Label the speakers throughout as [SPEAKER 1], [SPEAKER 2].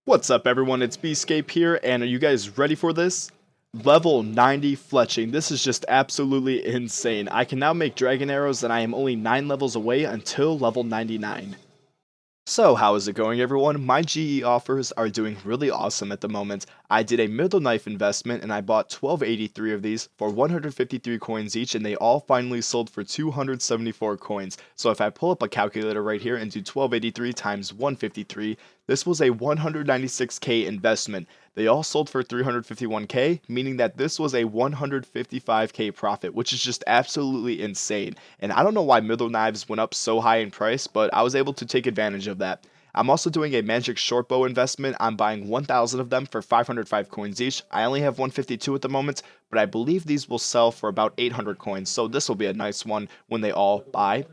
[SPEAKER 1] What's up everyone, it's Skillcapes here, and are you guys ready for this? Level 90 Fletching. This is just absolutely insane. I can now make dragon arrows and I am only 9 levels away until level 99. So how is it going everyone? My GE offers are doing really awesome at the moment. I did a middle knife investment and I bought 1283 of these for 153 coins each, and they all finally sold for 274 coins. So if I pull up a calculator right here and do 1283 times 153, this was a 196k investment. They all sold for 351k, meaning that this was a 155k profit, which is just absolutely insane. And I don't know why middle knives went up so high in price, but I was able to take advantage of that. I'm also doing a magic shortbow investment. I'm buying 1,000 of them for 505 coins each. I only have 152 at the moment, but I believe these will sell for about 800 coins, so this will be a nice one when they all buy.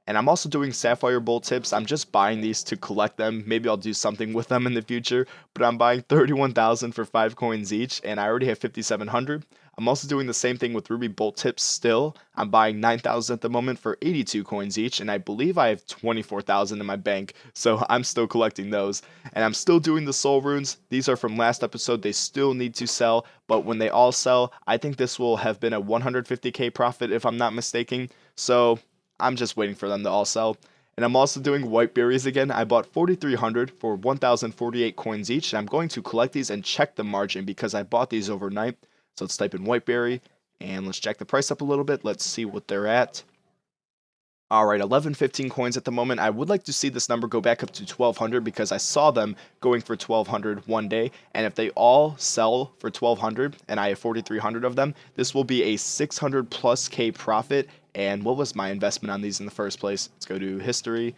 [SPEAKER 1] And I'm also doing sapphire bolt tips. I'm just buying these to collect them. Maybe I'll do something with them in the future, but I'm buying 31,000 for 5 coins each, and I already have 5,700. I'm also doing the same thing with ruby bolt tips still. I'm buying 9,000 at the moment for 82 coins each, and I believe I have 24,000 in my bank, so I'm still collecting those. And I'm still doing the soul runes. These are from last episode. They still need to sell, but when they all sell, I think this will have been a 150k profit if I'm not mistaken. So I'm just waiting for them to all sell. And I'm also doing white berries again. I bought 4,300 for 1,048 coins each, and I'm going to collect these and check the margin because I bought these overnight. So let's type in white berry and let's jack the price up a little bit. Let's see what they're at. Alright, 1115 coins at the moment. I would like to see this number go back up to 1200 because I saw them going for 1200 one day, and if they all sell for 1200 and I have 4300 of them, this will be a 600 plus K profit. And what was my investment on these in the first place? Let's go to history.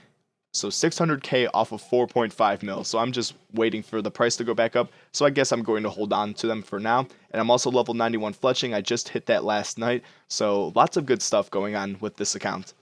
[SPEAKER 1] So 600k off of 4.5 mil. So I'm just waiting for the price to go back up. So I guess I'm going to hold on to them for now. And I'm also level 91 fletching. I just hit that last night. So lots of good stuff going on with this account.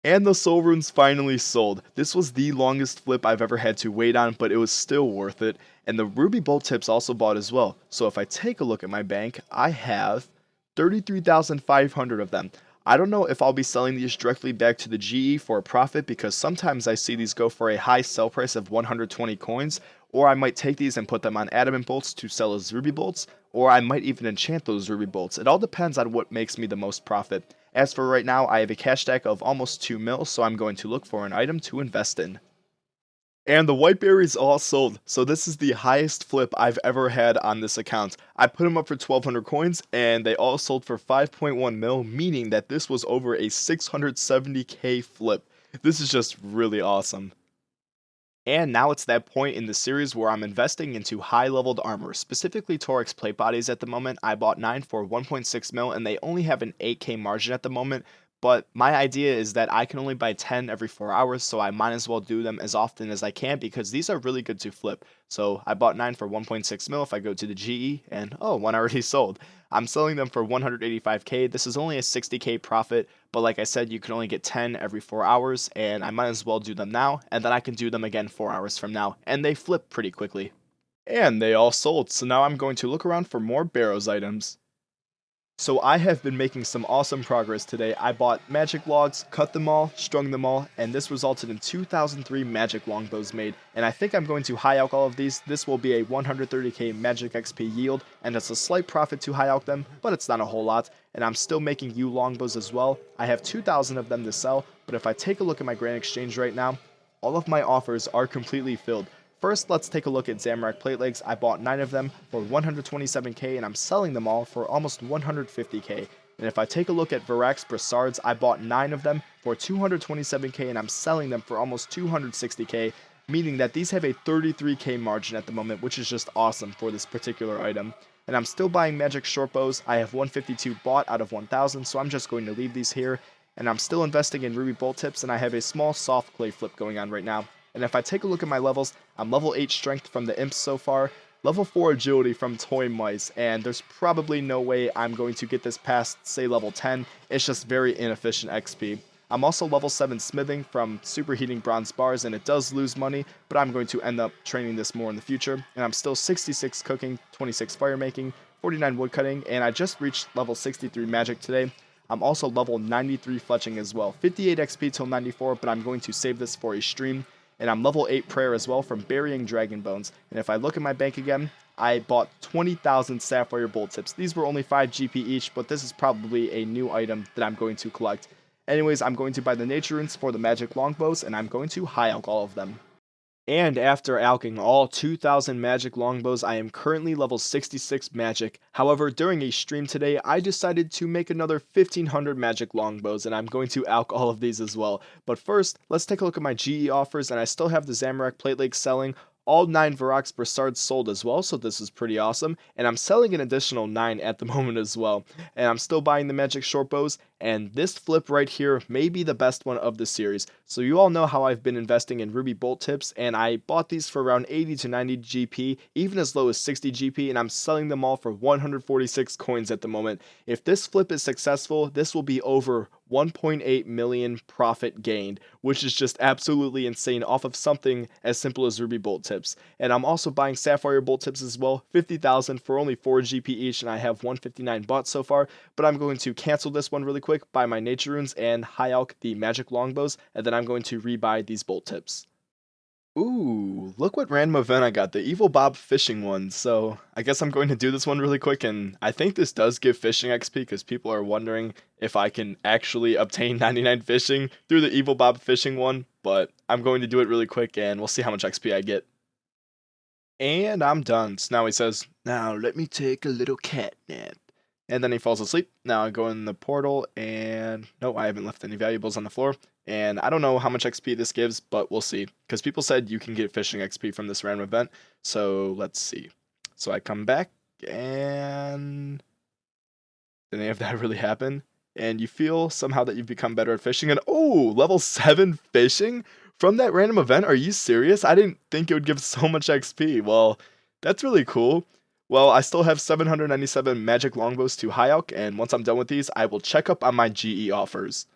[SPEAKER 1] And the soul runes finally sold. This was the longest flip I've ever had to wait on, but it was still worth it. And the ruby bolt tips also bought as well. So if I take a look at my bank, I have 33,500 of them. I don't know if I'll be selling these directly back to the GE for a profit because sometimes I see these go for a high sell price of 120 coins, or I might take these and put them on adamant bolts to sell as ruby bolts, or I might even enchant those ruby bolts. It all depends on what makes me the most profit. As for right now, I have a cash stack of almost 2 mil, so I'm going to look for an item to invest in. And the white berries all sold, so this is the highest flip I've ever had on this account. I put them up for 1,200 coins, and they all sold for 5.1 mil, meaning that this was over a 670k flip. This is just really awesome. And now it's that point in the series where I'm investing into high-leveled armor, specifically Torx plate bodies at the moment. I bought 9 for 1.6 mil, and they only have an 8k margin at the moment. But my idea is that I can only buy 10 every 4 hours, so I might as well do them as often as I can because these are really good to flip. So I bought 9 for 1.6 mil if I go to the GE, and oh, one already sold. I'm selling them for 185k. This is only a 60k profit, but like I said, you can only get 10 every 4 hours, and I might as well do them now, and then I can do them again 4 hours from now, and they flip pretty quickly. And they all sold, so now I'm going to look around for more barrows items. So I have been making some awesome progress today. I bought magic logs, cut them all, strung them all, and this resulted in 2003 magic longbows made. And I think I'm going to high alch all of these. This will be a 130k magic XP yield, and it's a slight profit to high alch them, but it's not a whole lot. And I'm still making U longbows as well. I have 2,000 of them to sell, but if I take a look at my grand exchange right now, all of my offers are completely filled. First, let's take a look at Zamorak plate legs. I bought 9 of them for 127k, and I'm selling them all for almost 150k. And if I take a look at Varax Brassards, I bought 9 of them for 227k, and I'm selling them for almost 260k, meaning that these have a 33k margin at the moment, which is just awesome for this particular item. And I'm still buying magic shortbows. I have 152 bought out of 1,000, so I'm just going to leave these here. And I'm still investing in ruby bolt tips, and I have a small soft clay flip going on right now. And if I take a look at my levels, I'm level 8 strength from the imps so far, level 4 agility from toy mice, and there's probably no way I'm going to get this past, say, level 10. It's just very inefficient XP. I'm also level 7 smithing from superheating bronze bars, and it does lose money, but I'm going to end up training this more in the future. And I'm still 66 cooking, 26 fire making, 49 wood cutting, and I just reached level 63 magic today. I'm also level 93 fletching as well. 58 XP till 94, but I'm going to save this for a stream. and I'm level 8 prayer as well from burying dragon bones. And if I look at my bank again, I bought 20,000 sapphire bolt tips. These were only 5 GP each, but this is probably a new item that I'm going to collect. Anyways, I'm going to buy the nature runes for the magic longbows, and I'm going to high alch all of them. And after alching all 2,000 magic longbows, I am currently level 66 magic. However, during a stream today, I decided to make another 1,500 magic longbows, and I'm going to alch all of these as well. But first, let's take a look at my GE offers, and I still have the Zamorak Plate Lake selling. All 9 Varrock's Brassards sold as well, so this is pretty awesome. And I'm selling an additional 9 at the moment as well. And I'm still buying the magic short bows, and this flip right here may be the best one of the series. So you all know how I've been investing in ruby bolt tips, and I bought these for around 80 to 90 GP, even as low as 60 GP, and I'm selling them all for 146 coins at the moment. If this flip is successful, this will be over 1.8 million profit gained, which is just absolutely insane off of something as simple as ruby bolt tips. And I'm also buying sapphire bolt tips as well, 50,000 for only 4 GP each, and I have 159 bought so far. But I'm going to cancel this one really quick, buy my nature runes and high alch the magic longbows, and then I'm going to rebuy these bolt tips. Ooh, look what random event I got, the Evil Bob fishing one. So I guess I'm going to do this one really quick, and I think this does give fishing XP because people are wondering if I can actually obtain 99 fishing through the Evil Bob fishing one, but I'm going to do it really quick and we'll see how much XP I get. And I'm done. So now he says, now let me take a little cat nap. And then he falls asleep. Now I go in the portal and no, I haven't left any valuables on the floor. And I don't know how much XP this gives, but we'll see. Because people said you can get fishing XP from this random event. So let's see. So I come back and did any of that really happen? And you feel somehow that you've become better at fishing. And oh, level 7 fishing from that random event? Are you serious? I didn't think it would give so much XP. Well, that's really cool. Well, I still have 797 magic longbows to high alch, and once I'm done with these, I will check up on my GE offers.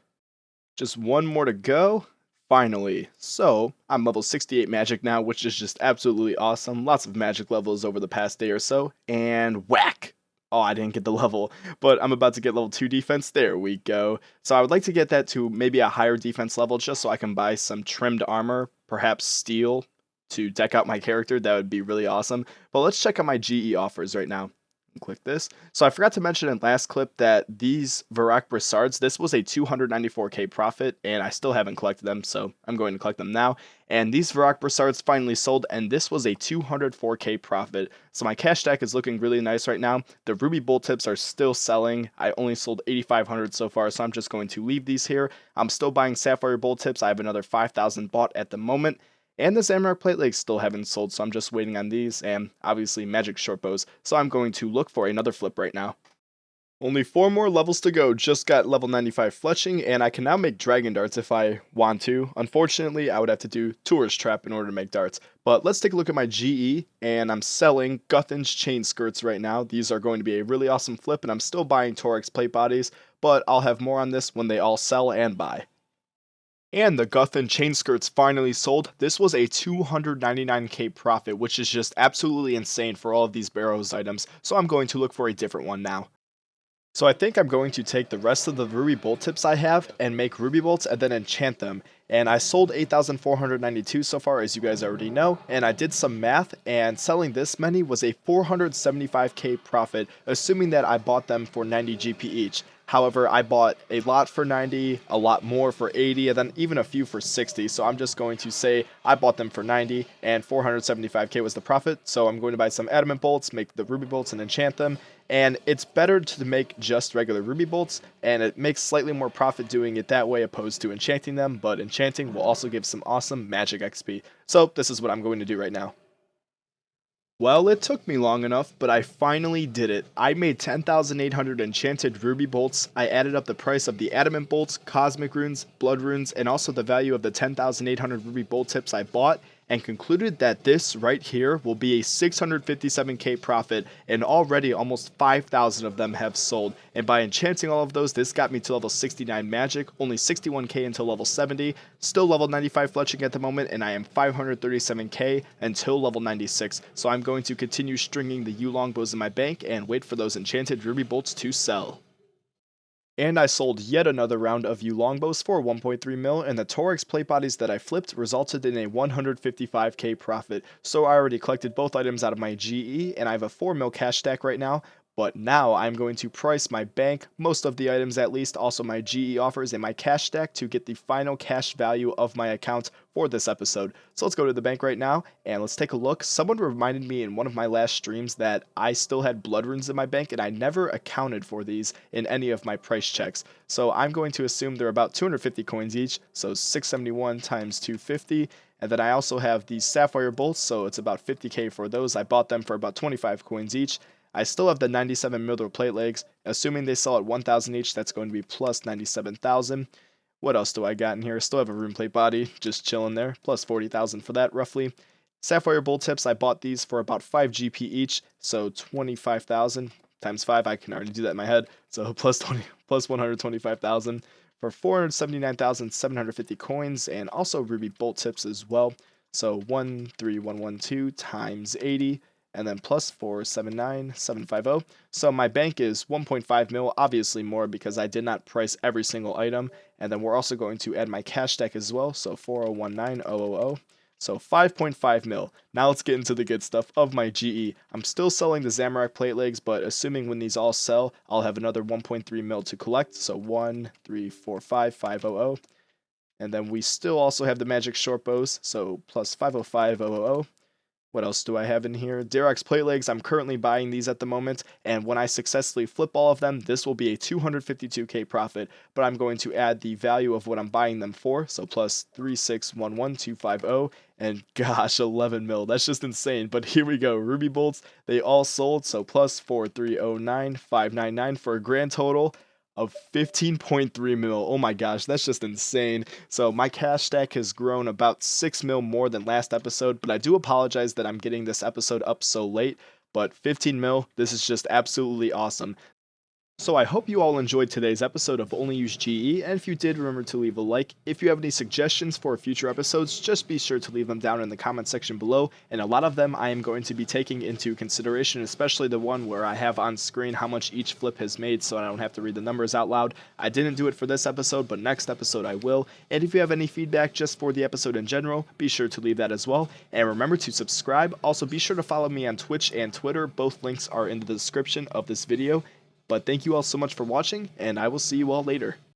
[SPEAKER 1] Just one more to go. Finally. So, I'm level 68 magic now, which is just absolutely awesome. Lots of magic levels over the past day or so, and whack! Oh, I didn't get the level, but I'm about to get level 2 defense. There we go. So I would like to get that to maybe a higher defense level just so I can buy some trimmed armor, perhaps steel, to deck out my character. That would be really awesome. But let's check out my GE offers right now. Click this. So I forgot to mention in last clip that these Varrock Brassards, this was a 294k profit, and I still haven't collected them, so I'm going to collect them now. And these Varrock Brassards finally sold, and this was a 204k profit. So my cash stack is looking really nice right now. The ruby bolt tips are still selling. I only sold 8,500 so far, so I'm just going to leave these here. I'm still buying sapphire bolt tips. I have another 5,000 bought at the moment. And the Zamorak Plate Lakes still haven't sold, so I'm just waiting on these, and obviously magic short bows, so I'm going to look for another flip right now. Only 4 more levels to go, just got level 95 Fletching, and I can now make dragon darts if I want to. Unfortunately, I would have to do Tourist Trap in order to make darts. But let's take a look at my GE, and I'm selling Guthin's Chain Skirts right now. These are going to be a really awesome flip, and I'm still buying Torix Plate Bodies, but I'll have more on this when they all sell and buy. And the Guthin chain skirts finally sold. This was a 299k profit, which is just absolutely insane for all of these barrows items, so I'm going to look for a different one now. So I think I'm going to take the rest of the ruby bolt tips I have and make ruby bolts and then enchant them. And I sold 8,492 so far, as you guys already know, and I did some math, and selling this many was a 475k profit, assuming that I bought them for 90 GP each. However, I bought a lot for 90, a lot more for 80, and then even a few for 60, so I'm just going to say I bought them for 90, and 475k was the profit, so I'm going to buy some adamant bolts, make the ruby bolts, and enchant them. And it's better to make just regular ruby bolts, and it makes slightly more profit doing it that way opposed to enchanting them, but enchanting will also give some awesome magic XP. So this is what I'm going to do right now. Well, it took me long enough, but I finally did it. I made 10,800 enchanted ruby bolts. I added up the price of the adamant bolts, cosmic runes, blood runes, and also the value of the 10,800 ruby bolt tips I bought, and concluded that this right here will be a 657k profit, and already almost 5,000 of them have sold. And by enchanting all of those, this got me to level 69 magic, only 61k until level 70, still level 95 fletching at the moment, and I am 537k until level 96. So I'm going to continue stringing the yew longbows in my bank and wait for those enchanted ruby bolts to sell. And I sold yet another round of U longbows for 1.3 mil, and the Torex plate bodies that I flipped resulted in a 155k profit. So I already collected both items out of my GE, and I have a 4 mil cash stack right now. But now I'm going to price my bank, most of the items at least, also my GE offers and my cash stack to get the final cash value of my account for this episode. So let's go to the bank right now and let's take a look. Someone reminded me in one of my last streams that I still had blood runes in my bank and I never accounted for these in any of my price checks. So I'm going to assume they're about 250 coins each, so 671 times 250. And then I also have these sapphire bolts, so it's about 50k for those. I bought them for about 25 coins each. I still have the 97 Mildred plate legs. Assuming they sell at 1,000 each, that's going to be plus 97,000. What else do I got in here? Still have a rune plate body, just chilling there. Plus 40,000 for that, roughly. Sapphire bolt tips, I bought these for about 5 GP each, so 25,000 times 5. I can already do that in my head. So plus 125,000 for 479,750 coins, and also ruby bolt tips as well. So 13112 times 80. And then plus 479,750. So my bank is 1.5 mil, obviously more because I did not price every single item. And then we're also going to add my cash stack as well, so 4019000. So 5.5 mil. Now let's get into the good stuff of my GE. I'm still selling the Zamorak plate legs, but assuming when these all sell, I'll have another 1.3 mil to collect. So 1345500. And then we still also have the magic short bows, so plus 505000. What else do I have in here? Derek's plate legs, I'm currently buying these at the moment, and when I successfully flip all of them, this will be a 252k profit, but I'm going to add the value of what I'm buying them for, so plus 3611250, and gosh, 11 mil, that's just insane, but here we go, ruby bolts, they all sold, so plus 4309599 for a grand total of 15.3 mil. Oh my gosh, that's just insane. So my cash stack has grown about 6 mil more than last episode, but I do apologize that I'm getting this episode up so late, but 15 mil, this is just absolutely awesome. So I hope you all enjoyed today's episode of Only Use GE, and if you did, remember to leave a like. If you have any suggestions for future episodes, just be sure to leave them down in the comment section below, and a lot of them I am going to be taking into consideration, especially the one where I have on screen how much each flip has made so I don't have to read the numbers out loud. I didn't do it for this episode, but next episode I will, and if you have any feedback just for the episode in general, be sure to leave that as well, and remember to subscribe. Also be sure to follow me on Twitch and Twitter, both links are in the description of this video. But thank you all so much for watching, and I will see you all later.